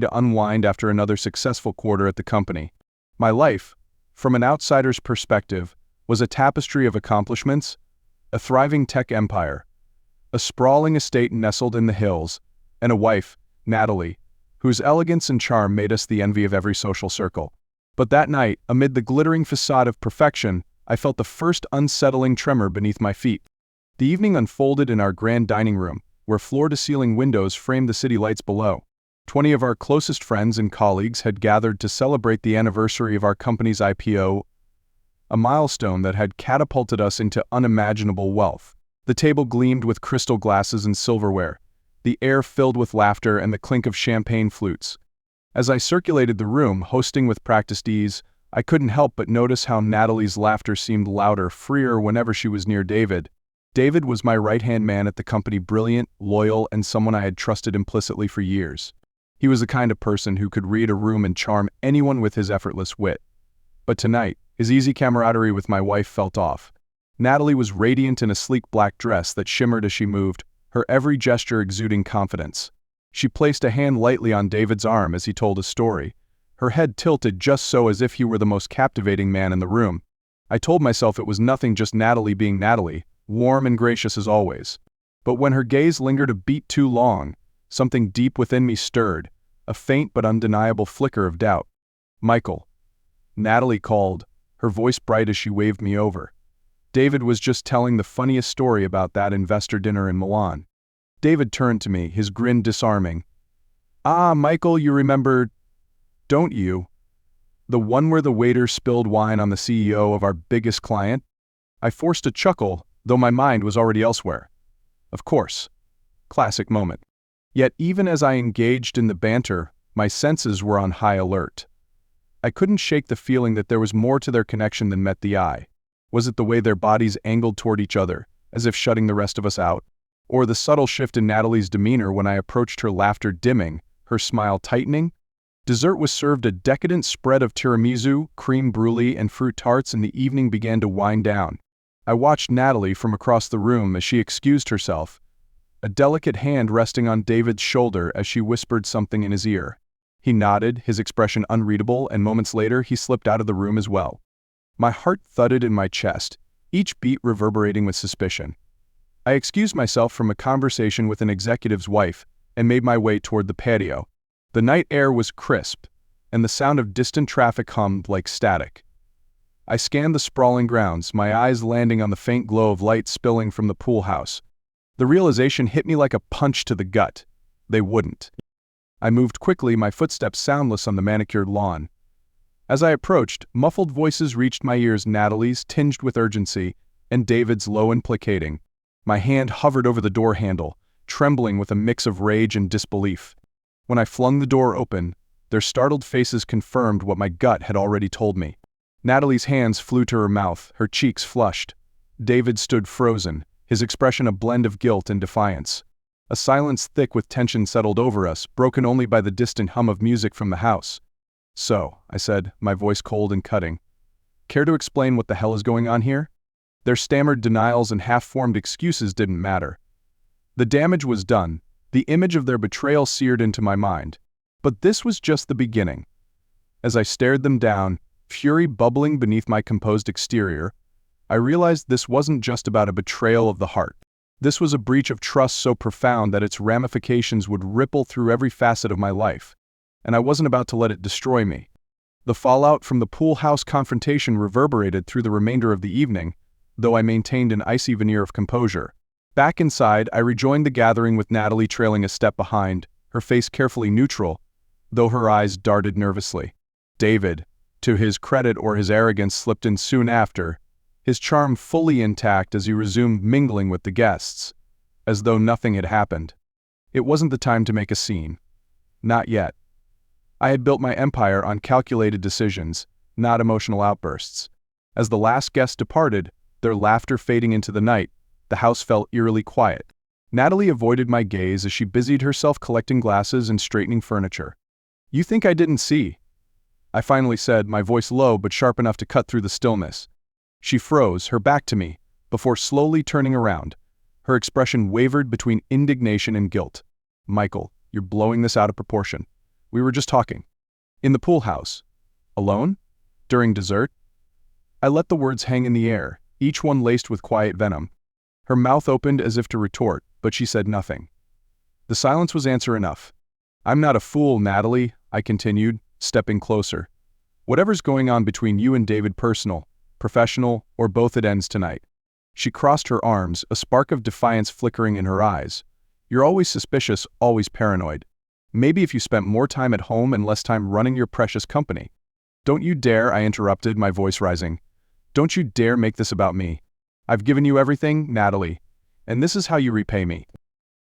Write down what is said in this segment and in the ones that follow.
to unwind after another successful quarter at the company. My life, from an outsider's perspective, was a tapestry of accomplishments, a thriving tech empire, a sprawling estate nestled in the hills, and a wife, Natalie, whose elegance and charm made us the envy of every social circle. But that night, amid the glittering facade of perfection, I felt the first unsettling tremor beneath my feet. The evening unfolded in our grand dining room, where floor-to-ceiling windows framed the city lights below. 20 of our closest friends and colleagues had gathered to celebrate the anniversary of our company's IPO, a milestone that had catapulted us into unimaginable wealth. The table gleamed with crystal glasses and silverware, the air filled with laughter and the clink of champagne flutes. As I circulated the room, hosting with practiced ease, I couldn't help but notice how Natalie's laughter seemed louder, freer whenever she was near David. David was my right-hand man at the company, brilliant, loyal, and someone I had trusted implicitly for years. He was the kind of person who could read a room and charm anyone with his effortless wit. But tonight, his easy camaraderie with my wife felt off. Natalie was radiant in a sleek black dress that shimmered as she moved, her every gesture exuding confidence. She placed a hand lightly on David's arm as he told a story, her head tilted just so as if he were the most captivating man in the room. I told myself it was nothing, just Natalie being Natalie, warm and gracious as always. But when her gaze lingered a beat too long, something deep within me stirred, a faint but undeniable flicker of doubt. "Michael," Natalie called, her voice bright as she waved me over. David was just telling the funniest story about that investor dinner in Milan. David turned to me, his grin disarming. "Ah, Michael, you remember, don't you? The one where the waiter spilled wine on the CEO of our biggest client?" I forced a chuckle, though my mind was already elsewhere. Of course. Classic moment. Yet even as I engaged in the banter, my senses were on high alert. I couldn't shake the feeling that there was more to their connection than met the eye. Was it the way their bodies angled toward each other, as if shutting the rest of us out? Or the subtle shift in Natalie's demeanor when I approached, her laughter dimming, her smile tightening? Dessert was served, a decadent spread of tiramisu, creme brulee, and fruit tarts, and the evening began to wind down. I watched Natalie from across the room as she excused herself, a delicate hand resting on David's shoulder as she whispered something in his ear. He nodded, his expression unreadable, and moments later he slipped out of the room as well. My heart thudded in my chest, each beat reverberating with suspicion. I excused myself from a conversation with an executive's wife and made my way toward the patio. The night air was crisp, and the sound of distant traffic hummed like static. I scanned the sprawling grounds, my eyes landing on the faint glow of light spilling from the pool house. The realization hit me like a punch to the gut. They wouldn't. I moved quickly, my footsteps soundless on the manicured lawn. As I approached, muffled voices reached my ears, Natalie's, tinged with urgency, and David's, low and placating. My hand hovered over the door handle, trembling with a mix of rage and disbelief. When I flung the door open, their startled faces confirmed what my gut had already told me. Natalie's hands flew to her mouth, her cheeks flushed. David stood frozen, his expression a blend of guilt and defiance. A silence thick with tension settled over us, broken only by the distant hum of music from the house. "So," I said, my voice cold and cutting, "care to explain what the hell is going on here?" Their stammered denials and half-formed excuses didn't matter. The damage was done, the image of their betrayal seared into my mind. But this was just the beginning. As I stared them down, fury bubbling beneath my composed exterior, I realized this wasn't just about a betrayal of the heart. This was a breach of trust so profound that its ramifications would ripple through every facet of my life, and I wasn't about to let it destroy me. The fallout from the pool house confrontation reverberated through the remainder of the evening, though I maintained an icy veneer of composure. Back inside, I rejoined the gathering with Natalie trailing a step behind, her face carefully neutral, though her eyes darted nervously. David, to his credit or his arrogance, slipped in soon after, his charm fully intact as he resumed mingling with the guests, as though nothing had happened. It wasn't the time to make a scene. Not yet. I had built my empire on calculated decisions, not emotional outbursts. As the last guest departed, their laughter fading into the night, the house fell eerily quiet. Natalie avoided my gaze as she busied herself collecting glasses and straightening furniture. "You think I didn't see?" I finally said, my voice low but sharp enough to cut through the stillness. She froze, her back to me, before slowly turning around. Her expression wavered between indignation and guilt. "Michael, you're blowing this out of proportion. We were just talking. In the pool house. Alone? During dessert? I let the words hang in the air, each one laced with quiet venom. Her mouth opened as if to retort, but she said nothing. The silence was answer enough. I'm not a fool, Natalie, I continued, stepping closer. Whatever's going on between you and David, personal, professional, or both, it ends tonight. She crossed her arms, a spark of defiance flickering in her eyes. You're always suspicious, always paranoid. Maybe if you spent more time at home and less time running your precious company. Don't you dare, I interrupted, my voice rising. Don't you dare make this about me. I've given you everything, Natalie, and this is how you repay me.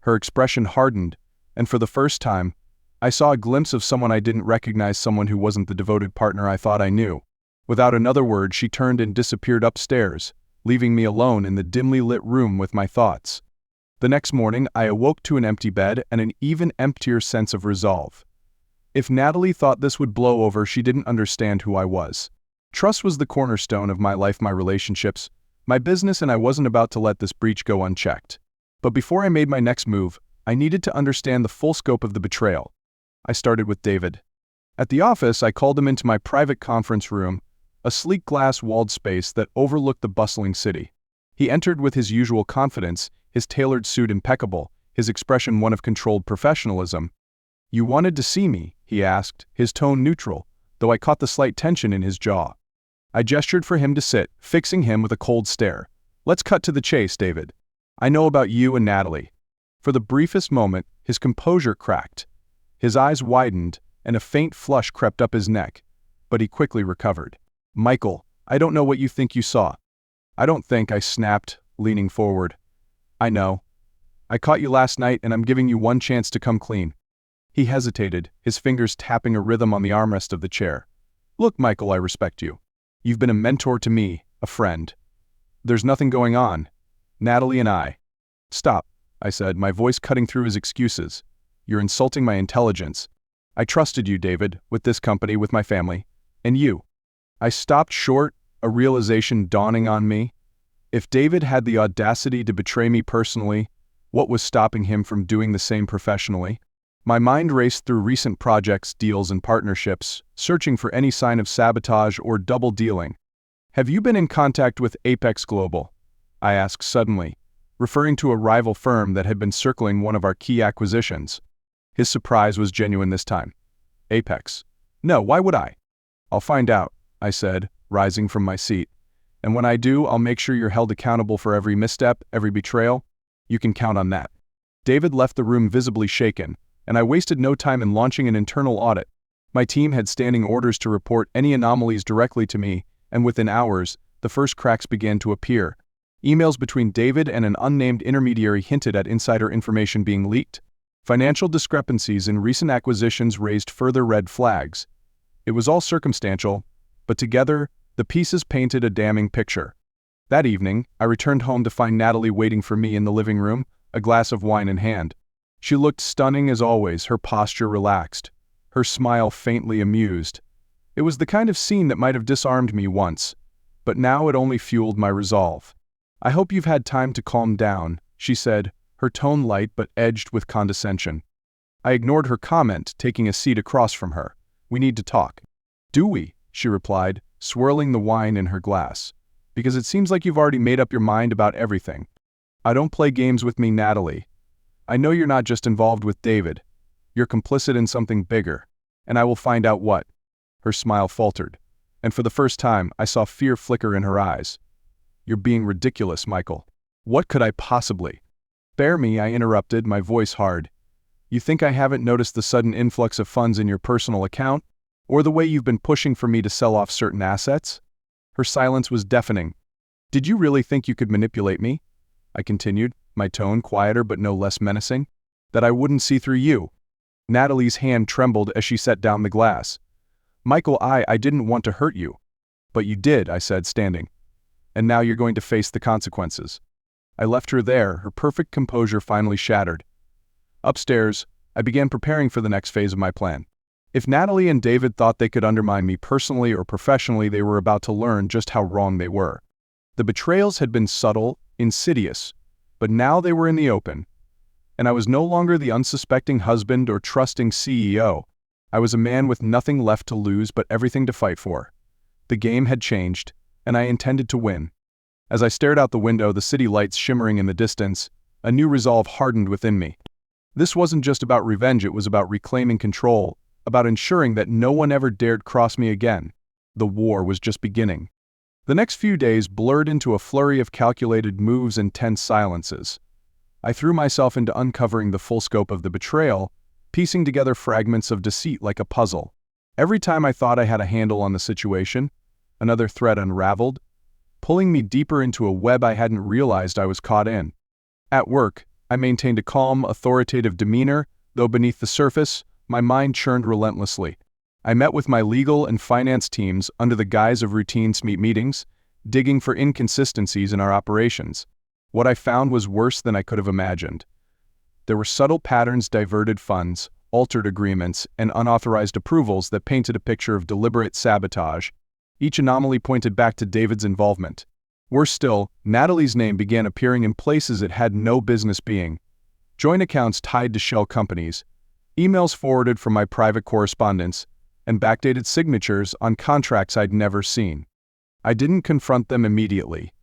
Her expression hardened, and for the first time, I saw a glimpse of someone I didn't recognize, someone who wasn't the devoted partner I thought I knew. Without another word, she turned and disappeared upstairs, leaving me alone in the dimly lit room with my thoughts. The next morning, I awoke to an empty bed and an even emptier sense of resolve. If Natalie thought this would blow over, she didn't understand who I was. Trust was the cornerstone of my life, my relationships, my business, and I wasn't about to let this breach go unchecked. But before I made my next move, I needed to understand the full scope of the betrayal. I started with David. At the office, I called him into my private conference room, a sleek glass-walled space that overlooked the bustling city. He entered with his usual confidence, his tailored suit impeccable, his expression one of controlled professionalism. You wanted to see me, he asked, his tone neutral, though I caught the slight tension in his jaw. I gestured for him to sit, fixing him with a cold stare. Let's cut to the chase, David. I know about you and Natalie. For the briefest moment, his composure cracked. His eyes widened, and a faint flush crept up his neck, but he quickly recovered. Michael, I don't know what you think you saw. I don't think, I snapped, leaning forward. I know. I caught you last night and I'm giving you one chance to come clean. He hesitated, his fingers tapping a rhythm on the armrest of the chair. Look, Michael, I respect you. You've been a mentor to me, a friend. There's nothing going on. Natalie and I. Stop, I said, my voice cutting through his excuses. You're insulting my intelligence. I trusted you, David, with this company, with my family. And you. I stopped short, a realization dawning on me. If David had the audacity to betray me personally, what was stopping him from doing the same professionally? My mind raced through recent projects, deals, and partnerships, searching for any sign of sabotage or double dealing. Have you been in contact with Apex Global? I asked suddenly, referring to a rival firm that had been circling one of our key acquisitions. His surprise was genuine this time. Apex? No, why would I? I'll find out, I said, rising from my seat. And when I do, I'll make sure you're held accountable for every misstep, every betrayal. You can count on that. David left the room visibly shaken, and I wasted no time in launching an internal audit. My team had standing orders to report any anomalies directly to me, and within hours, the first cracks began to appear. Emails between David and an unnamed intermediary hinted at insider information being leaked. Financial discrepancies in recent acquisitions raised further red flags. It was all circumstantial, but together, the pieces painted a damning picture. That evening, I returned home to find Natalie waiting for me in the living room, a glass of wine in hand. She looked stunning as always, her posture relaxed, her smile faintly amused. It was the kind of scene that might have disarmed me once, but now it only fueled my resolve. I hope you've had time to calm down, she said, her tone light but edged with condescension. I ignored her comment, taking a seat across from her. We need to talk. Do we? She replied, swirling the wine in her glass. Because it seems like you've already made up your mind about everything. I don't play games with me, Natalie. I know you're not just involved with David. You're complicit in something bigger. And I will find out what. Her smile faltered. And for the first time, I saw fear flicker in her eyes. You're being ridiculous, Michael. What could I possibly? Spare me, I interrupted, my voice hard. You think I haven't noticed the sudden influx of funds in your personal account? Or the way you've been pushing for me to sell off certain assets? Her silence was deafening. Did you really think you could manipulate me? I continued, my tone quieter but no less menacing. That I wouldn't see through you. Natalie's hand trembled as she set down the glass. Michael, I didn't want to hurt you. But you did, I said, standing. And now you're going to face the consequences. I left her there, her perfect composure finally shattered. Upstairs, I began preparing for the next phase of my plan. If Natalie and David thought they could undermine me personally or professionally, they were about to learn just how wrong they were. The betrayals had been subtle, insidious, but now they were in the open. And I was no longer the unsuspecting husband or trusting CEO. I was a man with nothing left to lose but everything to fight for. The game had changed, and I intended to win. As I stared out the window, the city lights shimmering in the distance, a new resolve hardened within me. This wasn't just about revenge, it was about reclaiming control, about ensuring that no one ever dared cross me again. The war was just beginning. The next few days blurred into a flurry of calculated moves and tense silences. I threw myself into uncovering the full scope of the betrayal, piecing together fragments of deceit like a puzzle. Every time I thought I had a handle on the situation, another thread unraveled, pulling me deeper into a web I hadn't realized I was caught in. At work, I maintained a calm, authoritative demeanor, though beneath the surface, my mind churned relentlessly. I met with my legal and finance teams under the guise of routine meetings, digging for inconsistencies in our operations. What I found was worse than I could have imagined. There were subtle patterns, diverted funds, altered agreements, and unauthorized approvals that painted a picture of deliberate sabotage. Each anomaly pointed back to David's involvement. Worse still, Natalie's name began appearing in places it had no business being. Joint accounts tied to shell companies, emails forwarded from my private correspondence, and backdated signatures on contracts I'd never seen. I didn't confront them immediately.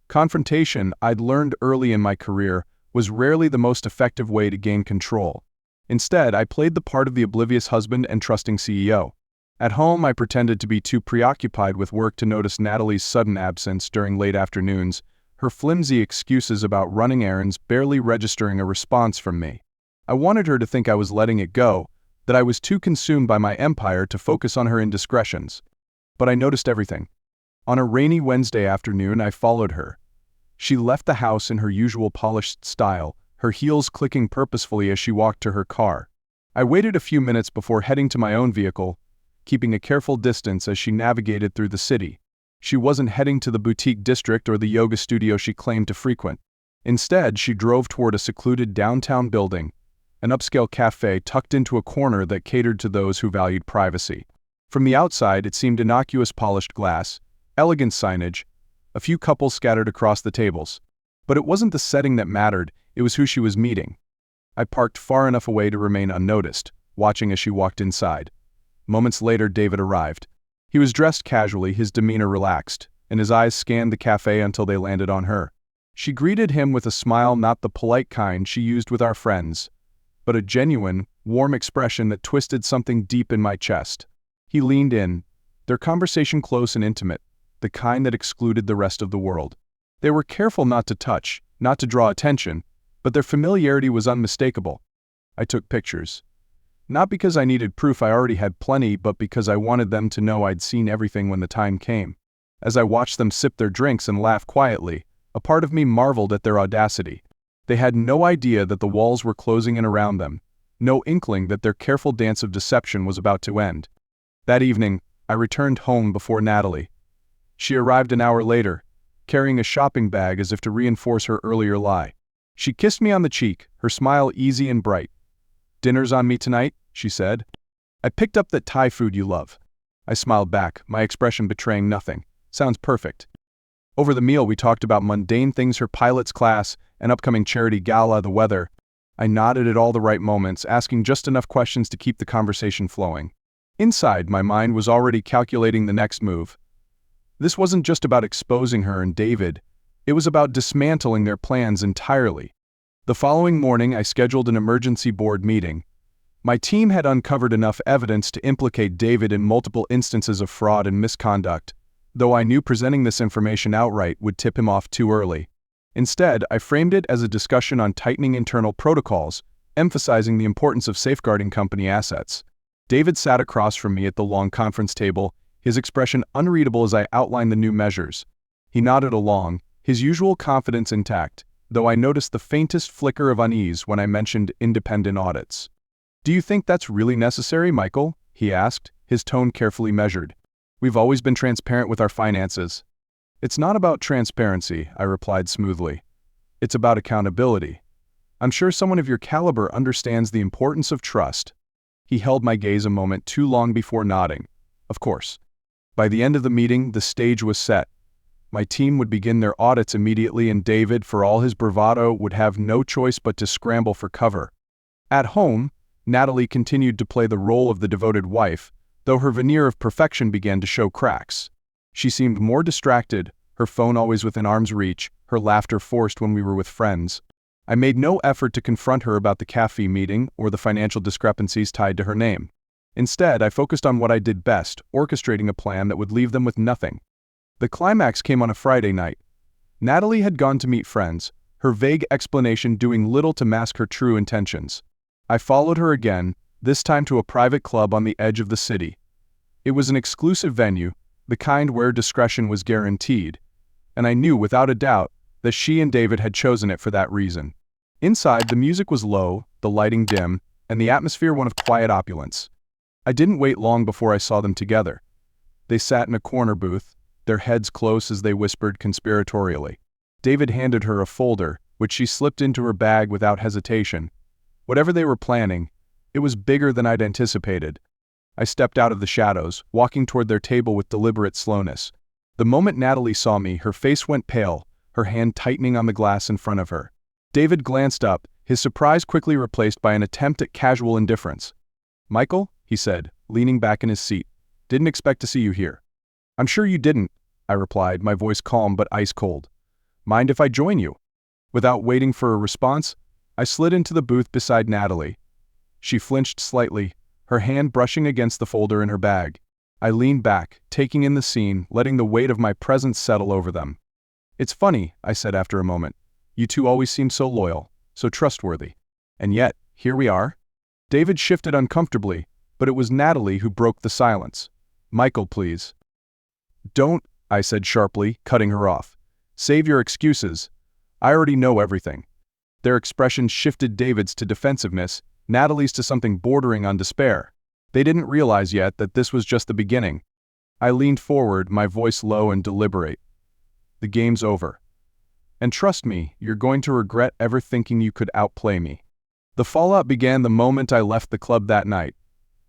Confrontation, I'd learned early in my career, was rarely the most effective way to gain control. Instead, I played the part of the oblivious husband and trusting CEO. At home, I pretended to be too preoccupied with work to notice Natalie's sudden absence during late afternoons, her flimsy excuses about running errands barely registering a response from me. I wanted her to think I was letting it go, that I was too consumed by my empire to focus on her indiscretions. But I noticed everything. On a rainy Wednesday afternoon, I followed her. She left the house in her usual polished style, her heels clicking purposefully as she walked to her car. I waited a few minutes before heading to my own vehicle, keeping a careful distance as she navigated through the city. She wasn't heading to the boutique district or the yoga studio she claimed to frequent. Instead, she drove toward a secluded downtown building, an upscale cafe tucked into a corner that catered to those who valued privacy. From the outside, it seemed innocuous polished glass, elegant signage, a few couples scattered across the tables. But it wasn't the setting that mattered, it was who she was meeting. I parked far enough away to remain unnoticed, watching as she walked inside. Moments later, David arrived. He was dressed casually, his demeanor relaxed, and his eyes scanned the cafe until they landed on her. She greeted him with a smile, not the polite kind she used with our friends, but a genuine, warm expression that twisted something deep in my chest. He leaned in, their conversation close and intimate, the kind that excluded the rest of the world. They were careful not to touch, not to draw attention, but their familiarity was unmistakable. I took pictures. Not because I needed proof, I already had plenty, but because I wanted them to know I'd seen everything when the time came. As I watched them sip their drinks and laugh quietly, a part of me marveled at their audacity. They had no idea that the walls were closing in around them, no inkling that their careful dance of deception was about to end. That evening, I returned home before Natalie. She arrived an hour later, carrying a shopping bag as if to reinforce her earlier lie. She kissed me on the cheek, her smile easy and bright. "Dinner's on me tonight," she said. "I picked up that Thai food you love." I smiled back, my expression betraying nothing. "Sounds perfect." Over the meal, we talked about mundane things, her pilot's class, an upcoming charity gala, the weather. I nodded at all the right moments, asking just enough questions to keep the conversation flowing. Inside, my mind was already calculating the next move. This wasn't just about exposing her and David. It was about dismantling their plans entirely. The following morning, I scheduled an emergency board meeting. My team had uncovered enough evidence to implicate David in multiple instances of fraud and misconduct, though I knew presenting this information outright would tip him off too early. Instead, I framed it as a discussion on tightening internal protocols, emphasizing the importance of safeguarding company assets. David sat across from me at the long conference table, his expression unreadable as I outlined the new measures. He nodded along, his usual confidence intact, though I noticed the faintest flicker of unease when I mentioned independent audits. "Do you think that's really necessary, Michael?" he asked, his tone carefully measured. "We've always been transparent with our finances." "It's not about transparency," I replied smoothly. "It's about accountability. I'm sure someone of your caliber understands the importance of trust." He held my gaze a moment too long before nodding. "Of course." By the end of the meeting, the stage was set. My team would begin their audits immediately, and David, for all his bravado, would have no choice but to scramble for cover. At home, Natalie continued to play the role of the devoted wife, though her veneer of perfection began to show cracks. She seemed more distracted, her phone always within arm's reach, her laughter forced when we were with friends. I made no effort to confront her about the cafe meeting or the financial discrepancies tied to her name. Instead, I focused on what I did best, orchestrating a plan that would leave them with nothing. The climax came on a Friday night. Natalie had gone to meet friends, her vague explanation doing little to mask her true intentions. I followed her again, this time to a private club on the edge of the city. It was an exclusive venue, the kind where discretion was guaranteed, and I knew without a doubt that she and David had chosen it for that reason. Inside, the music was low, the lighting dim, and the atmosphere one of quiet opulence. I didn't wait long before I saw them together. They sat in a corner booth, their heads close as they whispered conspiratorially. David handed her a folder, which she slipped into her bag without hesitation. Whatever they were planning, it was bigger than I'd anticipated. I stepped out of the shadows, walking toward their table with deliberate slowness. The moment Natalie saw me, her face went pale, her hand tightening on the glass in front of her. David glanced up, his surprise quickly replaced by an attempt at casual indifference. "Michael," he said, leaning back in his seat, "didn't expect to see you here." "I'm sure you didn't," I replied, my voice calm but ice cold. "Mind if I join you?" Without waiting for a response, I slid into the booth beside Natalie. She flinched slightly, her hand brushing against the folder in her bag. I leaned back, taking in the scene, letting the weight of my presence settle over them. "It's funny," I said after a moment. "You two always seem so loyal, so trustworthy. And yet, here we are." David shifted uncomfortably, but it was Natalie who broke the silence. "Michael, please." "Don't," I said sharply, cutting her off. "Save your excuses. I already know everything." Their expressions shifted, David's to defensiveness, Natalie's to something bordering on despair. They didn't realize yet that this was just the beginning. I leaned forward, my voice low and deliberate. "The game's over. And trust me, you're going to regret ever thinking you could outplay me." The fallout began the moment I left the club that night.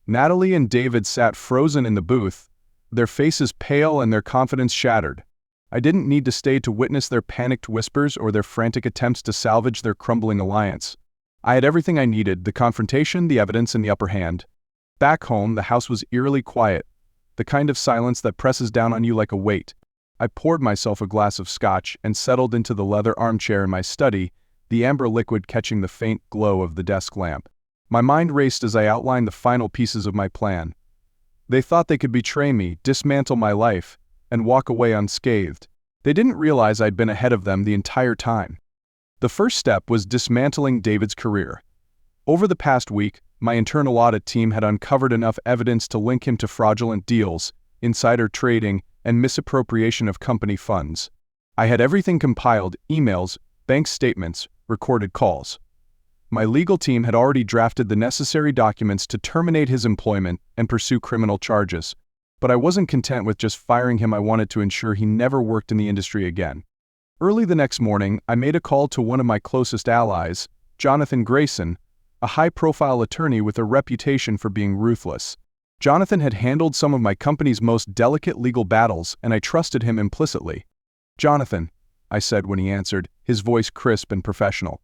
Natalie and David sat frozen in the booth, their faces pale and their confidence shattered. I didn't need to stay to witness their panicked whispers or their frantic attempts to salvage their crumbling alliance. I had everything I needed: the confrontation, the evidence, and the upper hand. Back home, the house was eerily quiet, the kind of silence that presses down on you like a weight. I poured myself a glass of scotch and settled into the leather armchair in my study, the amber liquid catching the faint glow of the desk lamp. My mind raced as I outlined the final pieces of my plan. They thought they could betray me, dismantle my life, and walk away unscathed. They didn't realize I'd been ahead of them the entire time. The first step was dismantling David's career. Over the past week, my internal audit team had uncovered enough evidence to link him to fraudulent deals, insider trading, and misappropriation of company funds. I had everything compiled: emails, bank statements, recorded calls. My legal team had already drafted the necessary documents to terminate his employment and pursue criminal charges. But I wasn't content with just firing him. I wanted to ensure he never worked in the industry again. Early the next morning, I made a call to one of my closest allies, Jonathan Grayson, a high-profile attorney with a reputation for being ruthless. Jonathan had handled some of my company's most delicate legal battles, and I trusted him implicitly. "Jonathan," I said when he answered, his voice crisp and professional,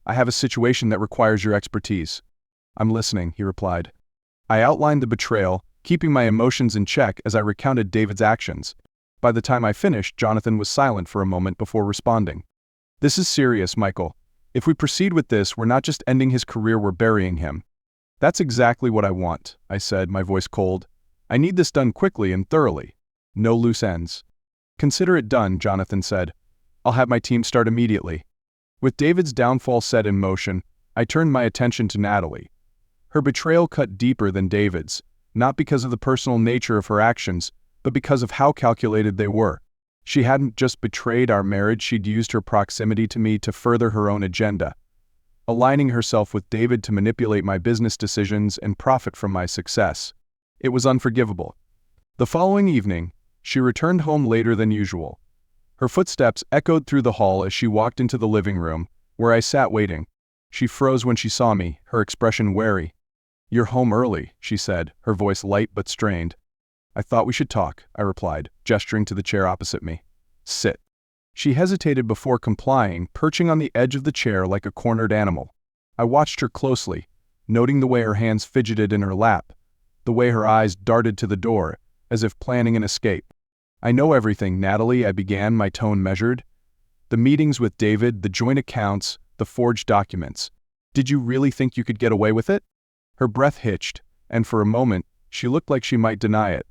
"I have a situation that requires your expertise." "I'm listening," he replied. I outlined the betrayal, keeping my emotions in check as I recounted David's actions. By the time I finished, Jonathan was silent for a moment before responding. "This is serious, Michael. If we proceed with this, we're not just ending his career, we're burying him." "That's exactly what I want," I said, my voice cold. "I need this done quickly and thoroughly. No loose ends." "Consider it done," Jonathan said. "I'll have my team start immediately." With David's downfall set in motion, I turned my attention to Natalie. Her betrayal cut deeper than David's, not because of the personal nature of her actions, but because of how calculated they were. She hadn't just betrayed our marriage, she'd used her proximity to me to further her own agenda, aligning herself with David to manipulate my business decisions and profit from my success. It was unforgivable. The following evening, she returned home later than usual. Her footsteps echoed through the hall as she walked into the living room, where I sat waiting. She froze when she saw me, her expression wary. "You're home early," she said, her voice light but strained. "I thought we should talk," I replied, gesturing to the chair opposite me. "Sit." She hesitated before complying, perching on the edge of the chair like a cornered animal. I watched her closely, noting the way her hands fidgeted in her lap, the way her eyes darted to the door, as if planning an escape. "I know everything, Natalie," I began, my tone measured. "The meetings with David, the joint accounts, the forged documents. Did you really think you could get away with it?" Her breath hitched, and for a moment, she looked like she might deny it.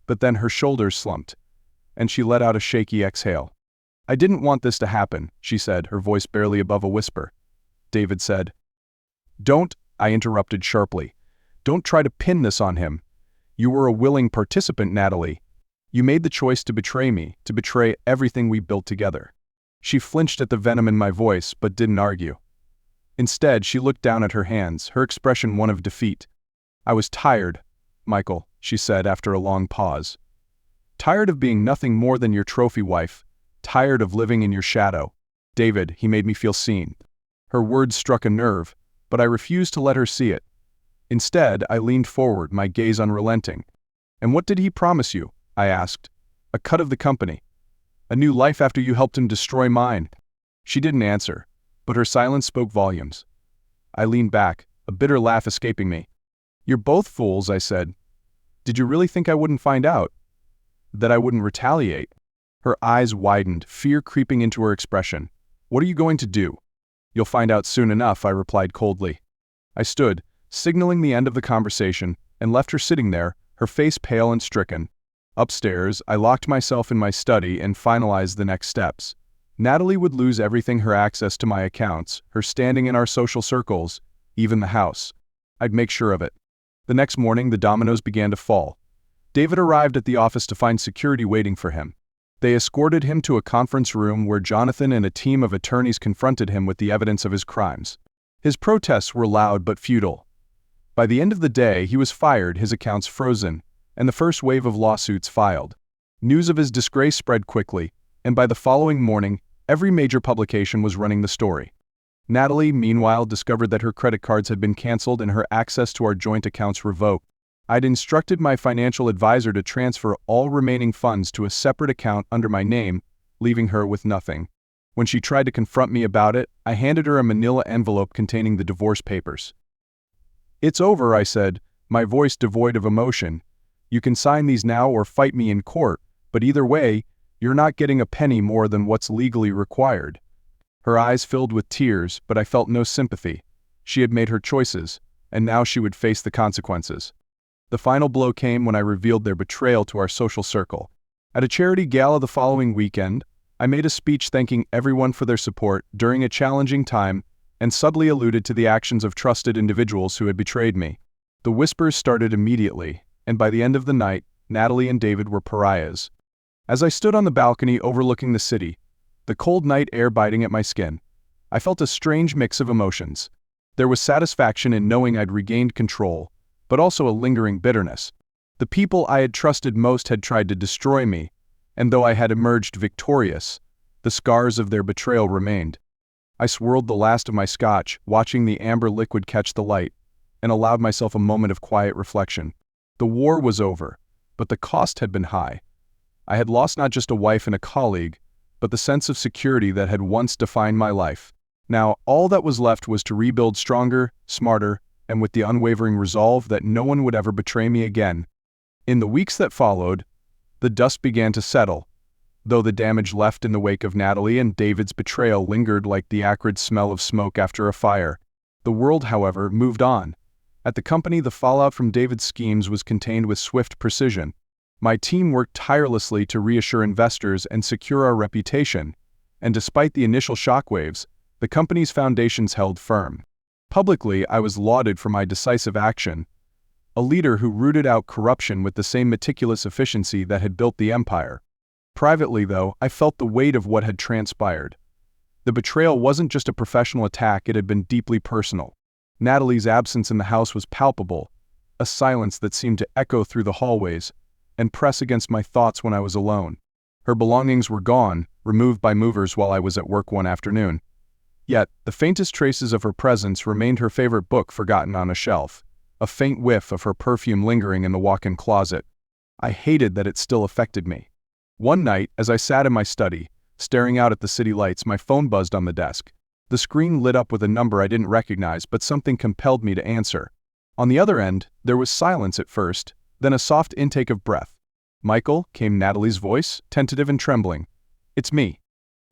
But then her shoulders slumped, and she let out a shaky exhale. "I didn't want this to happen," she said, her voice barely above a whisper. David said. "Don't," I interrupted sharply. "Don't try to pin this on him. You were a willing participant, Natalie. You made the choice to betray me, to betray everything we built together." She flinched at the venom in my voice, but didn't argue. Instead, she looked down at her hands, her expression one of defeat. "I was tired, Michael," she said after a long pause. "Tired of being nothing more than your trophy wife, tired of living in your shadow. David, he made me feel seen." Her words struck a nerve, but I refused to let her see it. Instead, I leaned forward, my gaze unrelenting. "And what did he promise you?" I asked. "A cut of the company. A new life after you helped him destroy mine." She didn't answer, but her silence spoke volumes. I leaned back, a bitter laugh escaping me. "You're both fools," I said. "Did you really think I wouldn't find out? That I wouldn't retaliate?" Her eyes widened, fear creeping into her expression. "What are you going to do?" "You'll find out soon enough," I replied coldly. I stood, signaling the end of the conversation, and left her sitting there, her face pale and stricken. Upstairs, I locked myself in my study and finalized the next steps. Natalie would lose everything: her access to my accounts, her standing in our social circles, even the house. I'd make sure of it. The next morning, the dominoes began to fall. David arrived at the office to find security waiting for him. They escorted him to a conference room where Jonathan and a team of attorneys confronted him with the evidence of his crimes. His protests were loud but futile. By the end of the day, he was fired, his accounts frozen, and the first wave of lawsuits filed. News of his disgrace spread quickly, and by the following morning, every major publication was running the story. Natalie, meanwhile, discovered that her credit cards had been canceled and her access to our joint accounts revoked. I'd instructed my financial advisor to transfer all remaining funds to a separate account under my name, leaving her with nothing. When she tried to confront me about it, I handed her a manila envelope containing the divorce papers. "It's over," I said, my voice devoid of emotion. "You can sign these now or fight me in court, but either way, you're not getting a penny more than what's legally required." Her eyes filled with tears, but I felt no sympathy. She had made her choices, and now she would face the consequences. The final blow came when I revealed their betrayal to our social circle. At a charity gala the following weekend, I made a speech thanking everyone for their support during a challenging time and subtly alluded to the actions of trusted individuals who had betrayed me. The whispers started immediately, and by the end of the night, Natalie and David were pariahs. As I stood on the balcony overlooking the city, the cold night air biting at my skin, I felt a strange mix of emotions. There was satisfaction in knowing I'd regained control, but also a lingering bitterness. The people I had trusted most had tried to destroy me, and though I had emerged victorious, the scars of their betrayal remained. I swirled the last of my scotch, watching the amber liquid catch the light, and allowed myself a moment of quiet reflection. The war was over, but the cost had been high. I had lost not just a wife and a colleague, but the sense of security that had once defined my life. Now, all that was left was to rebuild stronger, smarter, and with the unwavering resolve that no one would ever betray me again. In the weeks that followed, the dust began to settle, though the damage left in the wake of Natalie and David's betrayal lingered like the acrid smell of smoke after a fire. The world, however, moved on. At the company, the fallout from David's schemes was contained with swift precision. My team worked tirelessly to reassure investors and secure our reputation, and despite the initial shockwaves, the company's foundations held firm. Publicly, I was lauded for my decisive action, a leader who rooted out corruption with the same meticulous efficiency that had built the empire. Privately, though, I felt the weight of what had transpired. The betrayal wasn't just a professional attack, it had been deeply personal. Natalie's absence in the house was palpable, a silence that seemed to echo through the hallways and press against my thoughts when I was alone. Her belongings were gone, removed by movers while I was at work one afternoon. Yet, the faintest traces of her presence remained: her favorite book forgotten on a shelf, a faint whiff of her perfume lingering in the walk-in closet. I hated that it still affected me. One night, as I sat in my study, staring out at the city lights, my phone buzzed on the desk. The screen lit up with a number I didn't recognize, but something compelled me to answer. On the other end, there was silence at first, then a soft intake of breath. "Michael," came Natalie's voice, tentative and trembling. "It's me."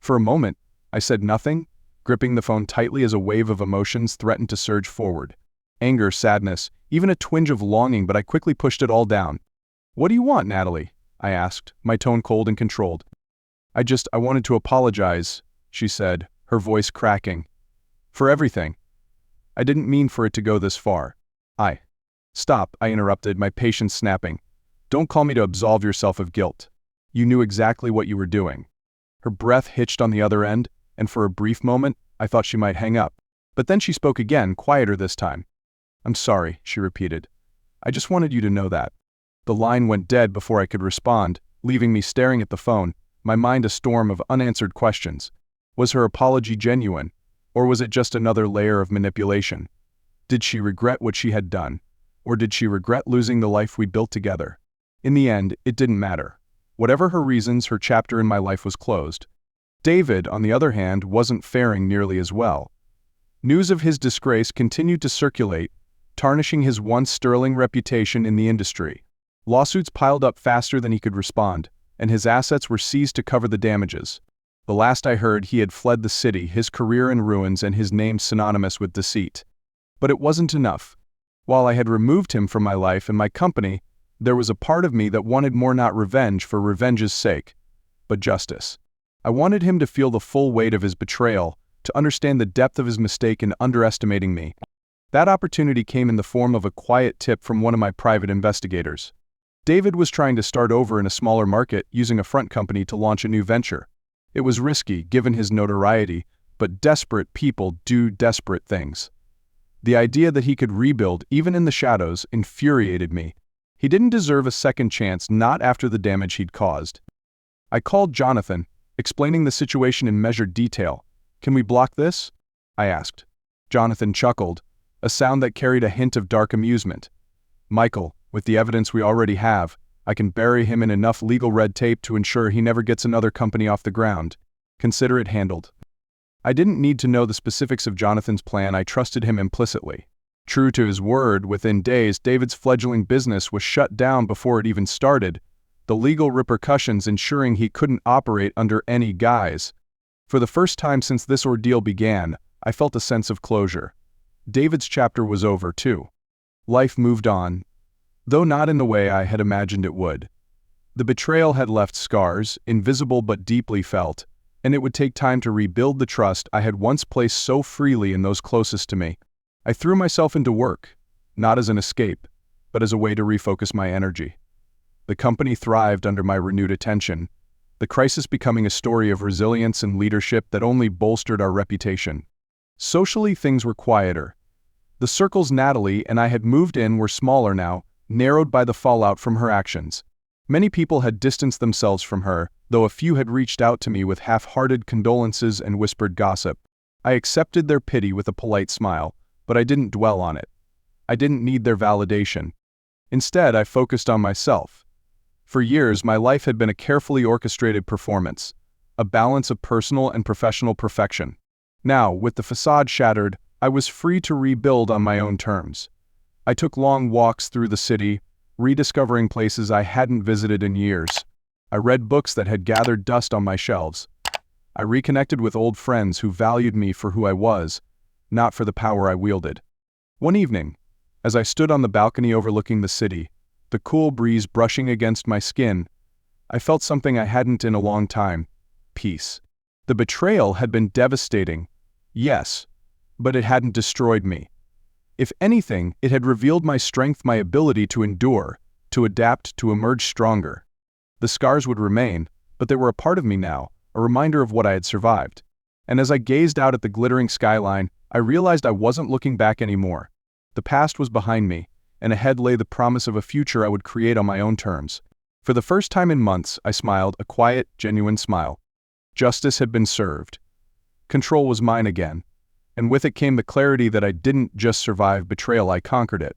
For a moment, I said nothing, gripping the phone tightly as a wave of emotions threatened to surge forward. Anger, sadness, even a twinge of longing, but I quickly pushed it all down. "What do you want, Natalie?" I asked, my tone cold and controlled. I wanted to apologize," she said, her voice cracking. "For everything. I didn't mean for it to go this far. Stop," I interrupted, my patience snapping. "Don't call me to absolve yourself of guilt. You knew exactly what you were doing." Her breath hitched on the other end, and for a brief moment, I thought she might hang up. But then she spoke again, quieter this time. "I'm sorry," she repeated. "I just wanted you to know that." The line went dead before I could respond, leaving me staring at the phone, my mind a storm of unanswered questions. Was her apology genuine, or was it just another layer of manipulation? Did she regret what she had done, or did she regret losing the life we built together? In the end, it didn't matter. Whatever her reasons, her chapter in my life was closed. David, on the other hand, wasn't faring nearly as well. News of his disgrace continued to circulate, tarnishing his once sterling reputation in the industry. Lawsuits piled up faster than he could respond, and his assets were seized to cover the damages. The last I heard, he had fled the city, his career in ruins and his name synonymous with deceit. But it wasn't enough. While I had removed him from my life and my company, there was a part of me that wanted more, not revenge for revenge's sake, but justice. I wanted him to feel the full weight of his betrayal, to understand the depth of his mistake in underestimating me. That opportunity came in the form of a quiet tip from one of my private investigators. David was trying to start over in a smaller market, using a front company to launch a new venture. It was risky, given his notoriety, but desperate people do desperate things. The idea that he could rebuild, even in the shadows, infuriated me. He didn't deserve a second chance, not after the damage he'd caused. I called Jonathan, explaining the situation in measured detail. "Can we block this?" I asked. Jonathan chuckled, a sound that carried a hint of dark amusement. "Michael, with the evidence we already have, I can bury him in enough legal red tape to ensure he never gets another company off the ground. Consider it handled." I didn't need to know the specifics of Jonathan's plan, I trusted him implicitly. True to his word, within days, David's fledgling business was shut down before it even started, the legal repercussions ensuring he couldn't operate under any guise. For the first time since this ordeal began, I felt a sense of closure. David's chapter was over, too. Life moved on, though not in the way I had imagined it would. The betrayal had left scars, invisible but deeply felt, and it would take time to rebuild the trust I had once placed so freely in those closest to me. I threw myself into work, not as an escape, but as a way to refocus my energy. The company thrived under my renewed attention, the crisis becoming a story of resilience and leadership that only bolstered our reputation. Socially, things were quieter. The circles Natalie and I had moved in were smaller now, narrowed by the fallout from her actions. Many people had distanced themselves from her, though a few had reached out to me with half-hearted condolences and whispered gossip. I accepted their pity with a polite smile, but I didn't dwell on it. I didn't need their validation. Instead, I focused on myself. For years, my life had been a carefully orchestrated performance, a balance of personal and professional perfection. Now, with the facade shattered, I was free to rebuild on my own terms. I took long walks through the city, rediscovering places I hadn't visited in years. I read books that had gathered dust on my shelves. I reconnected with old friends who valued me for who I was, not for the power I wielded. One evening, as I stood on the balcony overlooking the city, the cool breeze brushing against my skin, I felt something I hadn't in a long time: peace. The betrayal had been devastating, yes, but it hadn't destroyed me. If anything, it had revealed my strength, my ability to endure, to adapt, to emerge stronger. The scars would remain, but they were a part of me now, a reminder of what I had survived. And as I gazed out at the glittering skyline, I realized I wasn't looking back anymore. The past was behind me, and ahead lay the promise of a future I would create on my own terms. For the first time in months, I smiled, a quiet, genuine smile. Justice had been served. Control was mine again, and with it came the clarity that I didn't just survive betrayal, I conquered it.